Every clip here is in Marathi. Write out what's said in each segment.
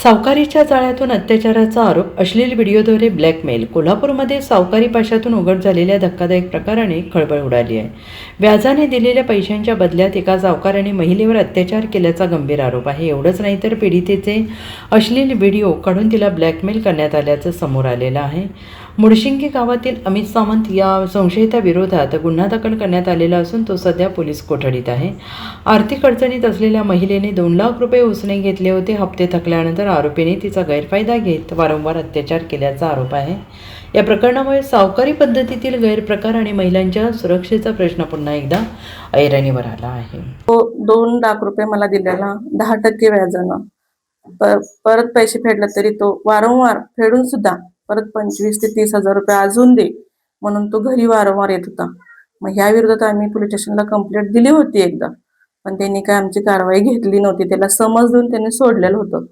सावकारीच्या जाळ्यातून अत्याचाराचा आरोप, अश्लील व्हिडिओद्वारे ब्लॅकमेल. कोल्हापूरमध्ये सावकारी पाशातून उघड झालेल्या धक्कादायक प्रकाराने खळबळ उडाली आहे. व्याजाने दिलेल्या पैशांच्या बदल्यात एका सावकाराने महिलेवर अत्याचार केल्याचा गंभीर आरोप आहे. एवढंच नाही तर पीडितेचे अश्लील व्हिडिओ काढून तिला ब्लॅकमेल करण्यात आल्याचं समोर आलेलं आहे. मुडशिंगी गावातील अमित सावंत या संशयिताविरोधात गुन्हा दाखल करण्यात आलेला असून तो सध्या पोलीस कोठडीत आहे. आर्थिक अडचणीत असलेल्या महिलेने 2 लाख रुपये उसने घेतले होते. हप्ते थकल्यानंतर आरोपीने तिचा गैरफायदा घेत वारंवार अत्याचार केल्याचा आरोप आहे. या प्रकरणामुळे सावकारी पद्धतीतील गैरप्रकार आणि महिलांच्या सुरक्षेचा प्रश्न पुन्हा एकदा ऐरणीवर आला आहे. तो 2 लाख रुपये मला दिलेला 10% व्याजानं परत पैसे फेडले तरी तो वारंवार फेडून सुद्धा परत 25,000 ते 30,000 रुपये अजून दे म्हणून तो घरी वारंवार येत होता. मग ह्या विरोधात आम्ही पोलीस स्टेशनला कंप्लेंट दिली होती एकदा, पण त्यांनी काय आमची कारवाई घेतली नव्हती. त्याला समज देऊन त्यांनी सोडलेलं होतं,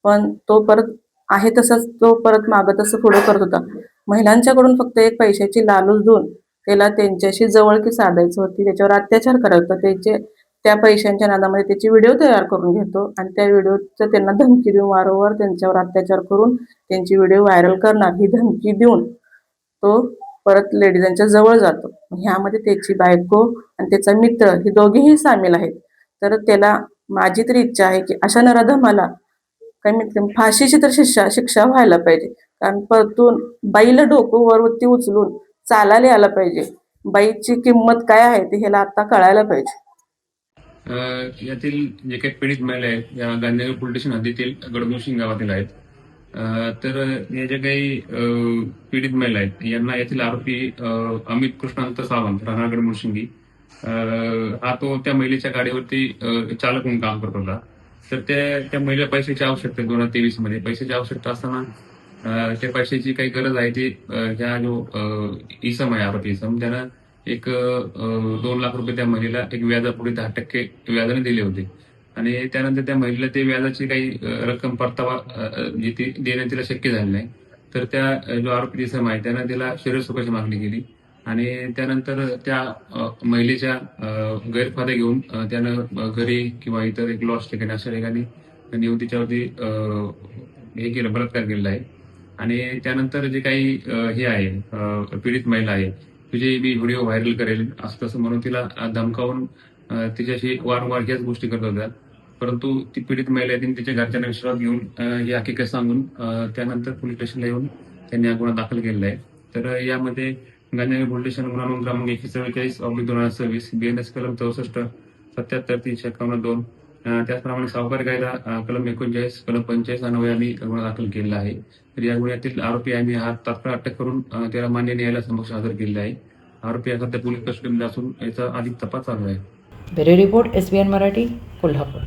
पण तो परत आहे तसंच तो परत मागं तसं पुढं करत होता. महिलांच्याकडून फक्त एक पैशाची लालूच देऊन त्याला त्यांच्याशी जवळकी साधायची होती, त्याच्यावर अत्याचार करायचा. त्या पैशांच्या नादामध्ये त्याचे व्हिडिओ तयार करून घेतो आणि त्या व्हिडिओचं त्यांना धमकी देऊन वारंवार त्यांच्यावर अत्याचार करून त्यांची व्हिडिओ व्हायरल करणार ही धमकी देऊन तो परत लेडीजांच्या जवळ जातो. ह्यामध्ये त्याची बायको आणि त्याचा मित्र हे दोघेही सामील आहेत. तर त्याला माझी तरी इच्छा आहे की अशा नराधमाला कमीत कमी फाशीची तर शिक्षा व्हायला पाहिजे. कारण परतून बाईला डोकं वरती उचलून चालायला यायला पाहिजे. बाईची किंमत काय आहे ते ह्याला आता कळायला पाहिजे. यातील जे काही पीडित महिला आहेत या गांधीनगर पोलीस स्टेशन हद्दीतील गडमुशिंग गावातील आहेत. तर या ज्या काही पीडित महिला आहेत यांना यातील आरोपी अमित कृष्णांत सावंत राहणार गडमुशिंगी हा तो त्या महिलेच्या गाडीवरती चालक म्हणून काम करत होता. तर त्या महिला पैशाची आवश्यकता 2023 मध्ये पैशाची आवश्यकता असताना त्या पैशाची काही गरज आहे ती ह्या जो इसम आहे आरोपी इसम त्यानं एक 2 लाख रुपये त्या महिलेला एक व्याजापुढे 10% व्याजाने दिले होते आणि त्यानंतर त्या महिलेला ते व्याजाची काही रक्कम परतावा देण्यात तिला शक्य झाली नाही. तर त्या जो आरोपी इसम आहे त्यानं तिला शरीरसुखाची मागणी केली आणि त्यानंतर त्या महिलेच्या गैरफायदा घेऊन त्यानं घरी किंवा इतर एक लॉज ठिकाणी अशा ठिकाणी नेऊन तिच्यावरती हे केलं बलात्कार केलेला आहे. आणि त्यानंतर जे काही हे आहे पीडित महिला आहे तुझे मी व्हिडिओ व्हायरल करेल असं तसं म्हणून तिला धमकावून तिच्याशी वारंवार ह्याच गोष्टी करत होत्या. परंतु ती पीडित महिला आहे तिच्या घरच्यांना विश्वास घेऊन ही हकीकत सांगून त्यानंतर पोलीस स्टेशनला येऊन त्यांनी हा गुन्हा दाखल केलेला आहे. तर यामध्ये गांधीनगर पोलीस स्टेशन गुन्हा नोंद क्रमांक 144/2026 BNS कलम 64 77 351-2 त्याचप्रमाणे सावकारी कायदा कलम 39 कलम 45 अन्वये आम्ही गुन्हा दाखल केलेला आहे. तर या गुन्ह्यातील आरोपी आम्ही हा तात्काळ अटक करून त्याला मान्य न्यायालया समक्ष हजर केलेला आहे. आरोपी सध्या पोलीस कस्टडीमध्ये असून याचा अधिक तपास चालू आहे. Bureau report SBN Marathi, Kolhapur.